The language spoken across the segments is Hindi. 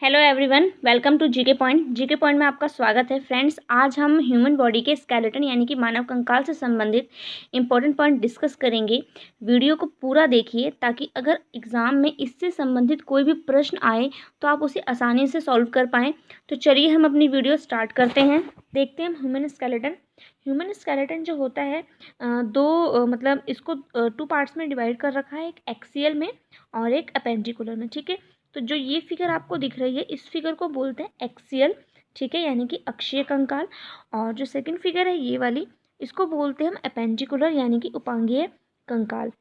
Hello everyone, welcome to GK point. GK point में आपका स्वागत है। फ्रेंड्स, आज हम ह्यूमन बॉडी के स्केलेटन यानी कि मानव कंकाल से संबंधित इंपॉर्टेंट पॉइंट डिस्कस करेंगे। वीडियो को पूरा देखिए ताकि अगर एग्ज़ाम में इससे संबंधित कोई भी प्रश्न आए तो आप उसे आसानी से सॉल्व कर पाएँ। तो चलिए हम अपनी वीडियो स्टार्ट करते हैं। देखते हैं हम ह्यूमन स्केलेटन। ह्यूमन स्केलेटन जो होता है मतलब इसको 2 पार्ट्स में डिवाइड कर रखा है, एक एक्सियल में और एक अपेंडिकुलर में। ठीक है, तो जो ये फिगर आपको दिख रही है इस फिगर को बोलते हैं एक्सियल, ठीक है, यानी कि अक्षीय कंकाल। और जो सेकंड फिगर है ये वाली, इसको बोलते हैं हम अपेंडिकुलर यानी कि उपांगीय कंकाल।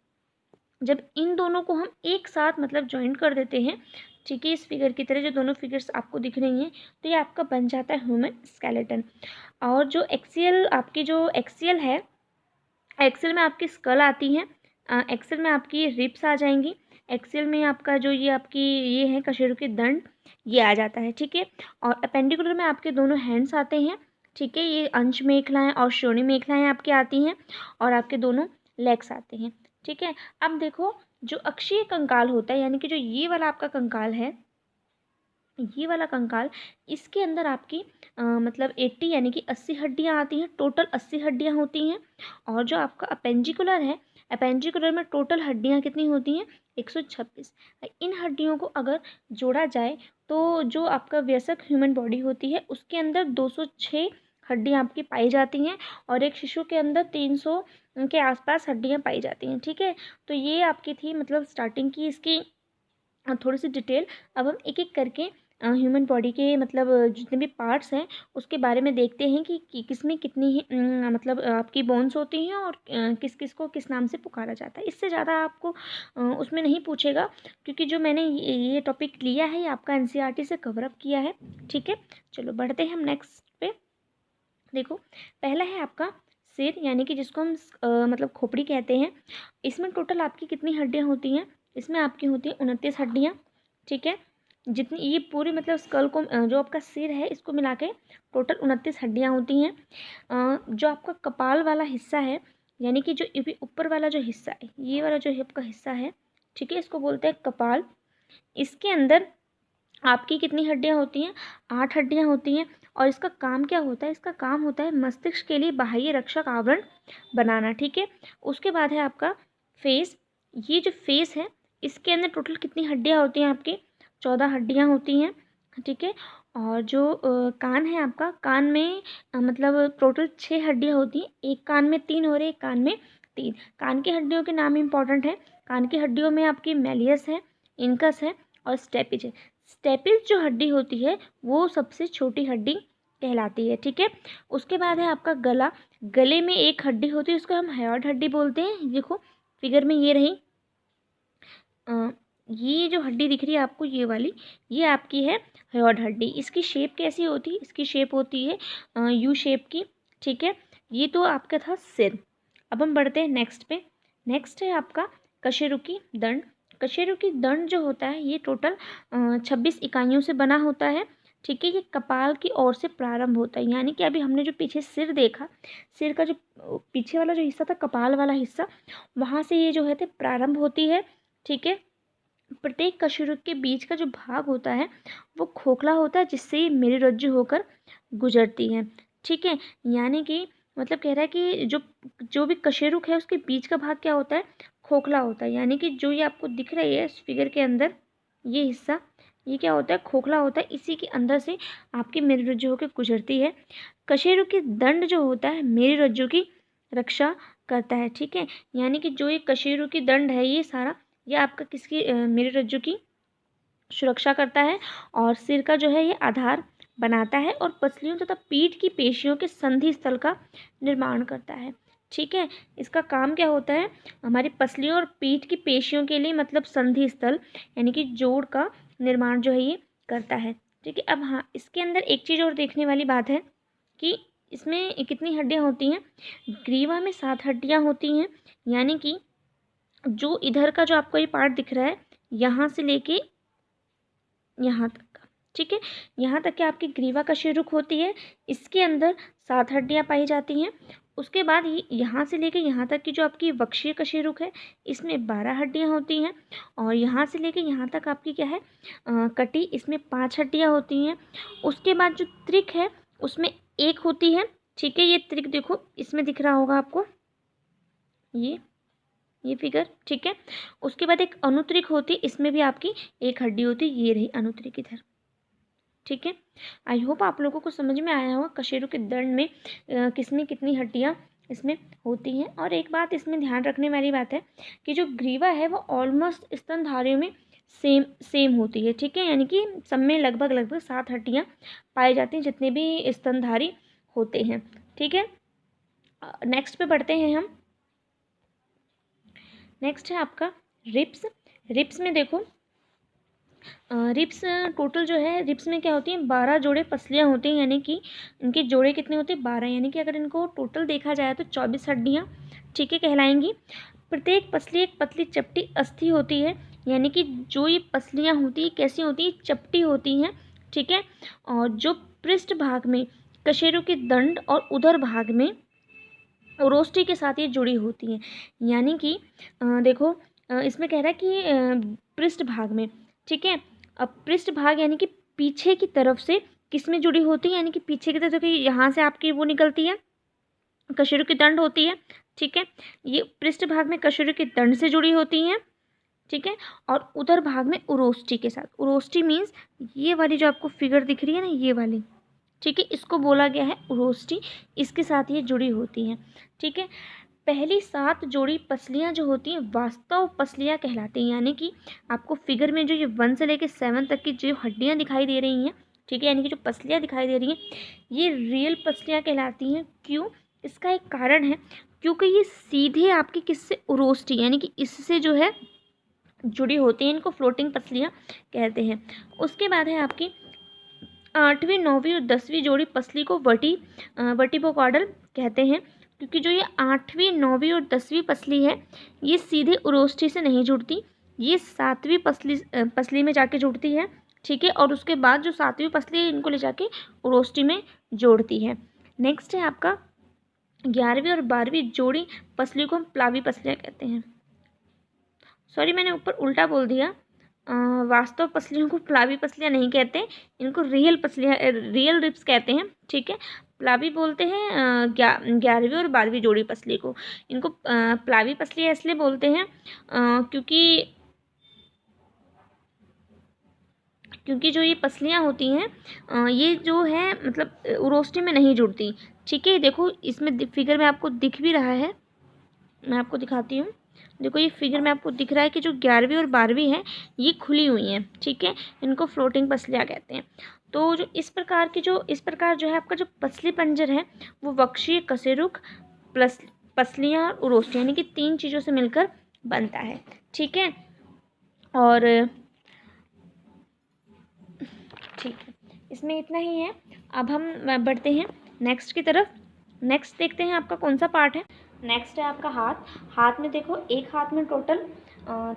जब इन दोनों को हम एक साथ मतलब ज्वाइन कर देते हैं, ठीक है, इस फिगर की तरह जो दोनों फिगर्स आपको दिख रही हैं, तो ये आपका बन जाता है ह्यूमन स्केलेटन। और जो एक्सियल आपकी जो एक्सियल है, एक्सेल में आपकी स्कल आती है, एक्सेल में आपकी रिब्स आ जाएंगी, एक्सेल में आपका जो ये आपकी ये है कशेरुकी दंड, ये आ जाता है। ठीक है, और अपेंडिकुलर में आपके दोनों हैंड्स आते हैं। ठीक है, ये अंश मेखलाएँ और श्रोणि मेखलाएँ आपकी आती हैं और आपके दोनों लेग्स आते हैं। ठीक है, अब देखो जो अक्षीय कंकाल होता है यानी कि जो ये वाला आपका कंकाल है, ये वाला कंकाल, इसके अंदर आपकी मतलब 80 यानी कि 80 हड्डियाँ आती हैं। टोटल 80 हड्डियाँ होती हैं। और जो आपका अपेंडिकुलर है, अपेंडिकुलर में टोटल हड्डियाँ कितनी होती हैं? 126। इन हड्डियों को अगर जोड़ा जाए तो जो आपका वयस्क ह्यूमन बॉडी होती है उसके अंदर 206 हड्डियाँ आपकी पाई जाती हैं और एक शिशु के अंदर 300 के आसपास हड्डियाँ पाई जाती हैं। ठीक है, तो ये आपकी थी मतलब स्टार्टिंग की इसकी थोड़ी सी डिटेल। अब हम एक एक करके ह्यूमन बॉडी के मतलब जितने भी पार्ट्स हैं उसके बारे में देखते हैं कि किसमें कितनी ही मतलब आपकी बोन्स होती हैं और किस किस को किस नाम से पुकारा जाता है। इससे ज़्यादा आपको उसमें नहीं पूछेगा क्योंकि जो मैंने ये टॉपिक लिया है ये आपका एनसीईआरटी से कवर अप किया है। ठीक है, चलो बढ़ते हैं हम नेक्स्ट पे। देखो, पहला है आपका सिर यानी कि जिसको हम मतलब खोपड़ी कहते हैं। इसमें टोटल आपकी कितनी हड्डियाँ होती हैं? इसमें आपकी होती है 29 हड्डियाँ। ठीक है, जितनी ये पूरी मतलब स्कल को जो आपका सिर है इसको मिला के टोटल 29 हड्डियाँ होती हैं। जो आपका कपाल वाला हिस्सा है यानी कि जो ऊपर वाला जो हिस्सा है, ये वाला जो आपका हिस्सा है, ठीक है, इसको बोलते हैं कपाल। इसके अंदर आपकी कितनी हड्डियाँ होती हैं? 8 हड्डियाँ होती हैं। और इसका काम क्या होता है? इसका काम होता है मस्तिष्क के लिए बाह्य रक्षक आवरण बनाना। ठीक है, उसके बाद है आपका फेस। ये जो फेस है इसके अंदर टोटल कितनी हड्डियाँ होती हैं आपकी? 14 हड्डियाँ होती हैं। ठीक है, और जो कान है आपका, कान में मतलब टोटल 6 हड्डियाँ होती हैं। एक कान में 3 और एक कान में 3। कान की हड्डियों के नाम इंपॉर्टेंट है। कान की हड्डियों में आपकी मैलियस है, इनकस है और स्टेपिज है। स्टेपिस जो हड्डी होती है वो सबसे छोटी हड्डी कहलाती है। ठीक है, उसके बाद है आपका गला। गले में एक हड्डी होती है, उसको हम हायोइड हड्डी बोलते हैं। देखो फिगर में ये रही, ये जो हड्डी दिख रही है आपको, ये वाली, ये आपकी है हायोइड हड्डी। इसकी शेप कैसी होती है? इसकी शेप होती है यू शेप की। ठीक है, ये तो आपका था सिर। अब हम बढ़ते हैं नेक्स्ट पे। नेक्स्ट है आपका कशेरुकी दंड। कशेरुकी दंड जो होता है ये टोटल 26 इकाइयों से बना होता है। ठीक है, ये कपाल की ओर से प्रारंभ होता है यानी कि अभी हमने जो पीछे सिर देखा, सिर का जो पीछे वाला जो हिस्सा था, कपाल वाला हिस्सा, वहाँ से ये जो है तो प्रारंभ होती है। ठीक है, प्रत्येक कशेरुक के बीच का जो भाग होता है वो खोखला होता है जिससे ये मेरुरज्जु होकर गुजरती है। ठीक है, यानी कि मतलब कह रहा है कि जो जो भी कशेरुक है उसके बीच का भाग क्या होता है? खोखला होता है। यानी कि जो ये आपको दिख रही है इस फिगर के अंदर, ये हिस्सा, ये क्या होता है? खोखला होता है। इसी के अंदर से आपकी मेरुरज्जु होकर गुजरती है। कशेरुक की दंड जो होता है मेरुरज्जु की रक्षा करता है। ठीक है, यानी कि जो ये कशेरुक की दंड है ये सारा, ये आपका किसकी मेरुरज्जु की सुरक्षा करता है और सिर का जो है ये आधार बनाता है और पसलियों तथा पीठ की पेशियों के संधि स्थल का निर्माण करता है। ठीक है, इसका काम क्या होता है? हमारी पसलियों और पीठ की पेशियों के लिए मतलब संधि स्थल यानी कि जोड़ का निर्माण जो है ये करता है। ठीक है, अब हाँ, इसके अंदर एक चीज़ और देखने वाली बात है कि इसमें कितनी हड्डियाँ होती हैं। ग्रीवा में 7 हड्डियाँ होती हैं। यानी कि जो इधर का जो आपको ये पार्ट दिख रहा है, यहाँ से लेके यहाँ तक का, ठीक है, यहाँ तक कि आपकी ग्रीवा कशेरुक होती है। इसके अंदर 7 हड्डियाँ पाई जाती हैं उसके बाद ये यहाँ से लेके यहाँ तक की जो आपकी वक्षीय कशेरुक है, इसमें 12 हड्डियाँ होती हैं। और यहाँ से लेके यहाँ तक आपकी क्या है, कटी, इसमें 5 हड्डियाँ होती हैं। उसके बाद जो त्रिक है उसमें 1 होती है, ठीक है। ये त्रिक देखो इसमें दिख रहा होगा आपको, ये फिगर, ठीक है। उसके बाद एक अनुत्रिक होती, इसमें भी आपकी 1 हड्डी होती, ये रही अनुत्रिक इधर, ठीक है। आई होप आप लोगों को समझ में आया होगा कशेरुक के दंड में किसमें कितनी हड्डियाँ इसमें होती हैं। और एक बात इसमें ध्यान रखने वाली बात है कि जो ग्रीवा है वो ऑलमोस्ट स्तनधारियों में सेम होती है, ठीक है। यानी कि सब में लगभग 7 हड्डियाँ पाई जाती हैं जितने भी स्तनधारी होते हैं, ठीक है। नेक्स्ट पे बढ़ते हैं हम। नेक्स्ट है आपका रिप्स। रिप्स में देखो, रिप्स टोटल जो है, रिप्स में क्या होती है, 12 जोड़े पसलियाँ होती हैं, यानी कि इनके जोड़े कितने होते हैं, 12। यानी कि अगर इनको टोटल देखा जाए तो 24 हड्डियाँ, ठीक है, कहलाएंगी। प्रत्येक पसली एक पतली चपटी अस्थि होती है, यानी कि जो ये पसलियाँ होती है कैसी होती है, चपटी होती हैं, ठीक है। और जो पृष्ठ भाग में कशेरुक के दंड और उदर भाग में उरोष्ठी के साथ ये जुड़ी होती हैं। यानी कि देखो इसमें कह रहा है कि पृष्ठ भाग में, ठीक है। अब पृष्ठ भाग यानी कि पीछे की तरफ से किस में जुड़ी होती है, यानी कि पीछे की तरफ, यहाँ से आपकी वो निकलती है, कशेरुक की दंड होती है, ठीक है। ये पृष्ठ भाग में कशेरुक के दंड से जुड़ी होती हैं, ठीक है। और उदर भाग में उरोष्ठी के साथ, उरोष्ठी मीन्स ये वाली जो आपको फिगर दिख रही है ना, ये वाली, ठीक है, इसको बोला गया है उरोष्ठी, इसके साथ ये जुड़ी होती हैं, ठीक है। पहली 7 जोड़ी पसलियाँ जो होती हैं वास्तव पसलियाँ कहलाती हैं, यानी कि आपको फिगर में जो ये 1 से लेकर 7 तक की जो हड्डियाँ दिखाई दे रही हैं, ठीक है, यानी कि जो पसलियाँ दिखाई दे रही हैं ये रियल पसलियाँ कहलाती हैं। क्यों? इसका एक कारण है, क्योंकि ये सीधे आपकी किससे, उरोष्ठी यानी कि इससे जो है जुड़ी होती हैं, इनको फ्लोटिंग पसलियाँ कहते हैं। उसके बाद है आपकी 8वीं 9वीं और 10वीं जोड़ी पसली को वर्टिब्रोकॉर्डल कहते हैं, क्योंकि जो ये 8वीं 9वीं और 10वीं पसली है ये सीधे उरोष्ठी से नहीं जुड़ती, ये 7वीं पसली में जाके जुड़ती है, ठीक है। और उसके बाद जो 7वीं पसली है इनको ले जाके उरोष्ठी में जोड़ती है। नेक्स्ट है आपका 11वीं और 12वीं जोड़ी पसली को हम प्लावी पसलियाँ कहते हैं। सॉरी, मैंने ऊपर उल्टा बोल दिया, वास्तव पसलियों को प्लावी पसलियाँ नहीं कहते, इनको रियल पसलियाँ, रियल रिप्स कहते हैं, ठीक है। प्लावी बोलते हैं 11वीं और 12वीं जोड़ी पसली को, इनको प्लावी पसलियाँ इसलिए बोलते हैं क्योंकि जो ये पसलियाँ होती हैं ये जो है मतलब उरोष्ठी में नहीं जुड़ती, ठीक है। देखो इसमें फिगर में आपको दिख भी रहा है, मैं आपको दिखाती हूँ। देखो ये फिगर में आपको दिख रहा है कि जो 11वीं और 12वीं है ये खुली हुई हैं, ठीक है, इनको फ्लोटिंग पसलियाँ कहते हैं। तो जो इस प्रकार जो है आपका जो पसली पंजर है वो वक्षीय कशेरुक प्लस पसलियाँ और उरोष्ठी यानी कि 3 चीज़ों से मिलकर बनता है, ठीक है। और ठीक है, इसमें इतना ही है। अब हम बढ़ते हैं नेक्स्ट की तरफ। नेक्स्ट देखते हैं आपका कौन सा पार्ट है। नेक्स्ट है आपका हाथ। हाथ में देखो, एक हाथ में टोटल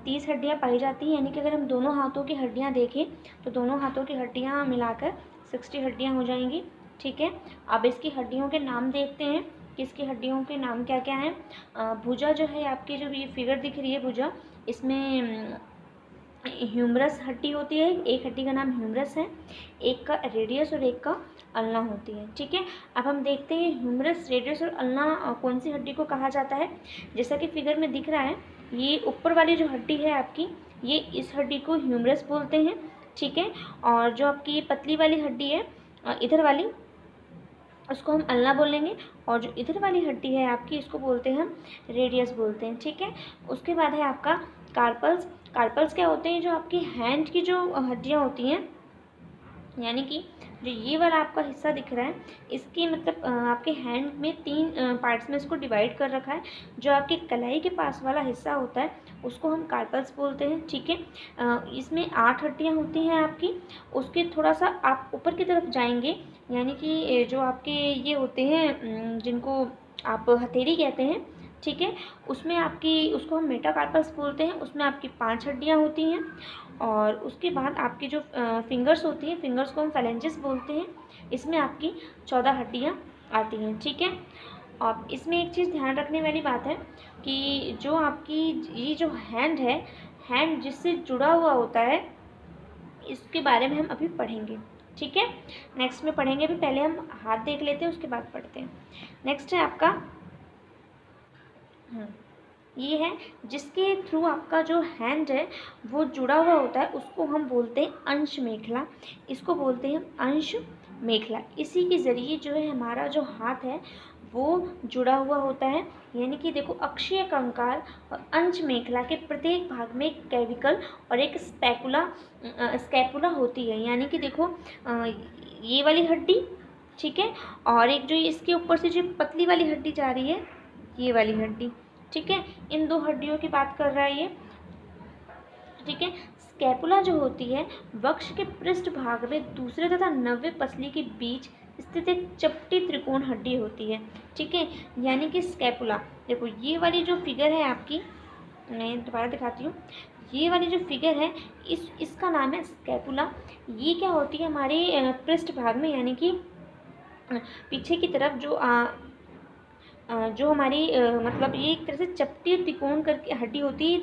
30 हड्डियाँ पाई जाती हैं, यानी कि अगर हम दोनों हाथों की हड्डियाँ देखें तो दोनों हाथों की हड्डियाँ मिलाकर 60 हड्डियाँ हो जाएंगी, ठीक है। अब इसकी हड्डियों के नाम देखते हैं कि इसकी हड्डियों के नाम क्या क्या हैं। भुजा जो है आपकी, जो ये फिगर दिख रही है भुजा, इसमें ह्यूमरस हड्डी होती है, एक हड्डी का नाम ह्यूमरस है, एक का रेडियस और एक का अल्ना होती है, ठीक है। अब हम देखते हैं ह्यूमरस, रेडियस और अल्ना कौन सी हड्डी को कहा जाता है। जैसा कि फिगर में दिख रहा है, ये ऊपर वाली जो हड्डी है आपकी, ये इस हड्डी को ह्यूमरस बोलते हैं, ठीक है। और जो आपकी ये पतली वाली हड्डी है इधर वाली, उसको हम अल्ना बोलेंगे, और जो इधर वाली हड्डी है आपकी, इसको बोलते हैं हम रेडियस बोलते हैं, ठीक है। उसके बाद है आपका कार्पल्स। कार्पल्स क्या होते हैं, जो आपकी हैंड की जो हड्डियाँ होती हैं, यानी कि जो ये वाला आपका हिस्सा दिख रहा है, इसकी मतलब आपके हैंड में 3 पार्ट्स में इसको डिवाइड कर रखा है। जो आपके कलाई के पास वाला हिस्सा होता है उसको हम कार्पल्स बोलते हैं, ठीक है। इसमें 8 हड्डियाँ होती हैं आपकी। उसके थोड़ा सा आप ऊपर की तरफ जाएंगे, यानी कि जो आपके ये होते हैं जिनको आप हथेली कहते हैं, ठीक है, उसमें आपकी, उसको हम मेटाकार्पस बोलते हैं, उसमें आपकी 5 हड्डियाँ होती हैं। और उसके बाद आपकी जो फिंगर्स होती हैं, फिंगर्स को हम फैलेंजेस बोलते हैं, इसमें आपकी 14 हड्डियाँ आती हैं, ठीक है। और इसमें एक चीज़ ध्यान रखने वाली बात है कि जो आपकी ये जो हैंड है, हैंड जिससे जुड़ा हुआ होता है, इसके बारे में हम अभी पढ़ेंगे, ठीक है। नेक्स्ट में पढ़ेंगे, अभी पहले हम हाथ देख लेते हैं, उसके बाद पढ़ते हैं। नेक्स्ट है आपका ये है जिसके थ्रू आपका जो हैंड है वो जुड़ा हुआ होता है, उसको हम बोलते हैं अंश मेखला। इसको बोलते हैं अंश मेखला। इसी के ज़रिए जो है हमारा जो हाथ है वो जुड़ा हुआ होता है। यानी कि देखो, अक्षीय कंकाल और अंश मेखला के प्रत्येक भाग में एक कैविकल और एक स्कैपुला होती है। यानी कि देखो, ये वाली हड्डी, ठीक है, और एक जो इसके ऊपर से जो पतली वाली हड्डी जा रही है, ये वाली हड्डी, ठीक है, इन दो हड्डियों की बात कर रहा है ये, ठीक है। स्कैपुला जो होती है वक्ष के पृष्ठ भाग में दूसरे तथा नव्य पसली के बीच स्थित एक चपटी त्रिकोण हड्डी होती है, ठीक है। यानी कि स्कैपुला, देखो ये वाली जो फिगर है आपकी, मैं दोबारा दिखाती हूँ, ये वाली जो फिगर है इसका नाम है स्कैपुला। ये क्या होती है हमारे पृष्ठ भाग में, यानी कि पीछे की तरफ जो हमारी मतलब ये एक तरह से चपटी त्रिकोण करके हड्डी होती है,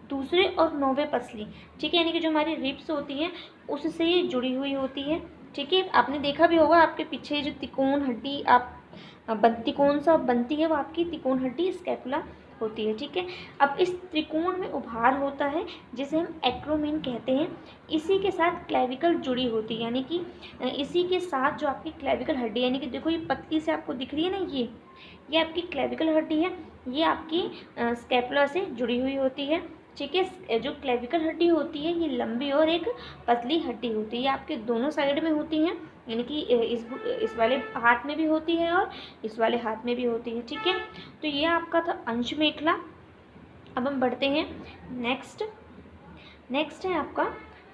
दूसरे और नौवे पसली, ठीक है। यानी कि जो हमारी रिब्स होती हैं उससे ये जुड़ी हुई होती है, ठीक है। आपने देखा भी होगा आपके पीछे जो त्रिकोण हड्डी त्रिकोण सा बनती है, वो आपकी त्रिकोण हड्डी स्कैपुला होती है, ठीक है। अब इस त्रिकोण में उभार होता है जिसे हम एक्रोमीन कहते हैं। इसी के साथ क्लेविकल जुड़ी होती है, यानी कि इसी के साथ जो आपकी क्लेविकल हड्डी, यानी कि देखो ये पतली से आपको दिख रही है ना, ये आपकी क्लेविकल हड्डी है, ये आपकी स्कैपुला से जुड़ी हुई होती है, ठीक है। जो क्लेविकल हड्डी होती है ये लंबी और एक पतली हड्डी होती है, ये आपके दोनों साइड में होती हैं, यानी कि इस वाले हाथ में भी होती है और इस वाले हाथ में भी होती है, ठीक है। तो ये आपका था अंश मेखला। अब हम बढ़ते हैं नेक्स्ट है आपका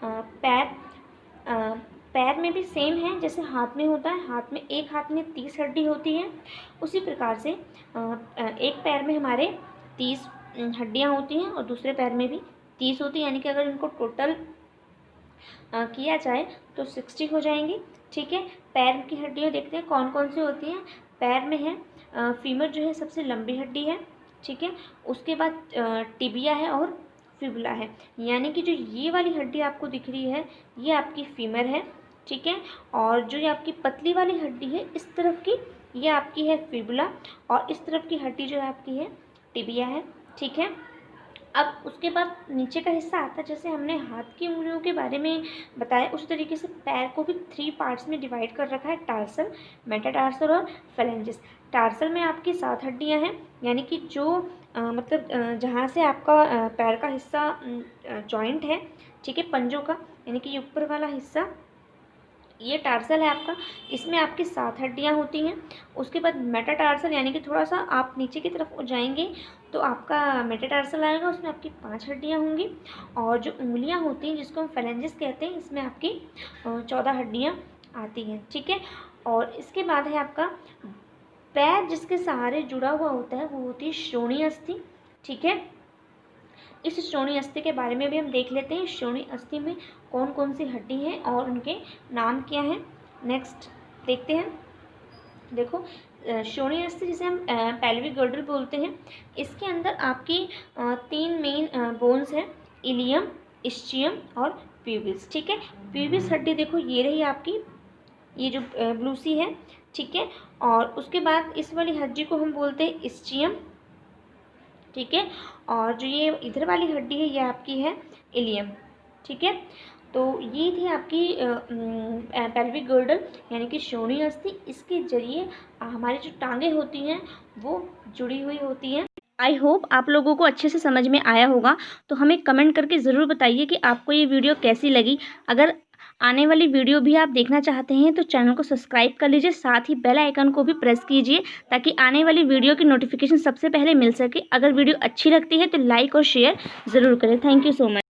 पैर। पैर में भी सेम है जैसे हाथ में होता है, एक हाथ में 30 हड्डी होती है, उसी प्रकार से एक पैर में हमारे 30 हड्डियाँ होती हैं और दूसरे पैर में भी 30 होती हैं। यानी कि अगर इनको टोटल किया जाए तो 60 हो जाएंगी, ठीक है। पैर की हड्डियाँ देखते हैं कौन कौन सी होती हैं। पैर में है फीमर जो है सबसे लंबी हड्डी है, ठीक है। उसके बाद टिबिया है और फिबुला है। यानी कि जो ये वाली हड्डी आपको दिख रही है ये आपकी फीमर है, ठीक है। और जो ये आपकी पतली वाली हड्डी है इस तरफ की, ये आपकी है फिबुला, और इस तरफ की हड्डी जो है आपकी है टिबिया है, ठीक है। अब उसके बाद नीचे का हिस्सा आता है, जैसे हमने हाथ की उंगलियों के बारे में बताया उस तरीके से पैर को भी 3 पार्ट्स में डिवाइड कर रखा है, टार्सल, मेटाटार्सल और फेलेंजिस। टार्सल में आपकी 7 हड्डियां हैं, यानी कि जो मतलब जहाँ से आपका पैर का हिस्सा जॉइंट है, ठीक है, पंजों का, यानी कि ऊपर वाला हिस्सा ये टार्सल है आपका, इसमें आपकी 7 हड्डियाँ होती हैं। उसके बाद मेटाटार्सल, यानी कि थोड़ा सा आप नीचे की तरफ जाएंगे तो आपका मेटाटार्सल आएगा, उसमें आपकी 5 हड्डियाँ होंगी। और जो उंगलियाँ होती हैं जिसको हम फेलेंजिस कहते हैं, इसमें आपकी 14 हड्डियाँ आती हैं, ठीक है। और इसके बाद है आपका पैर जिसके सहारे जुड़ा हुआ होता है, वो होती है श्रोणि अस्थि, ठीक है। इस श्रोणि अस्थि के बारे में भी हम देख लेते हैं, श्रोणि अस्थि में कौन कौन सी हड्डी हैं और उनके नाम क्या हैं। नेक्स्ट देखते हैं, देखो श्रोणि अस्थि जिसे हम पेल्विक गर्डल बोलते हैं, इसके अंदर आपकी 3 मेन बोन्स हैं, इलियम, इस्चियम और प्यूबिस, ठीक है। प्यूबिस हड्डी देखो ये रही आपकी, ये जो ब्लू सी है, ठीक है। और उसके बाद इस वाली हड्डी को हम बोलते हैं इस्चियम, ठीक है। और जो ये इधर वाली हड्डी है ये आपकी है इलियम, ठीक है। तो ये थी आपकी पेल्विक गर्डल यानी कि श्रोणि अस्थि। इसके जरिए हमारी जो टांगें होती हैं वो जुड़ी हुई होती हैं। आई होप आप लोगों को अच्छे से समझ में आया होगा। तो हमें कमेंट करके ज़रूर बताइए कि आपको ये वीडियो कैसी लगी। अगर आने वाली वीडियो भी आप देखना चाहते हैं तो चैनल को सब्सक्राइब कर लीजिए, साथ ही बेल आइकन को भी प्रेस कीजिए ताकि आने वाली वीडियो की नोटिफिकेशन सबसे पहले मिल सके। अगर वीडियो अच्छी लगती है तो लाइक और शेयर ज़रूर करें। Thank you so much.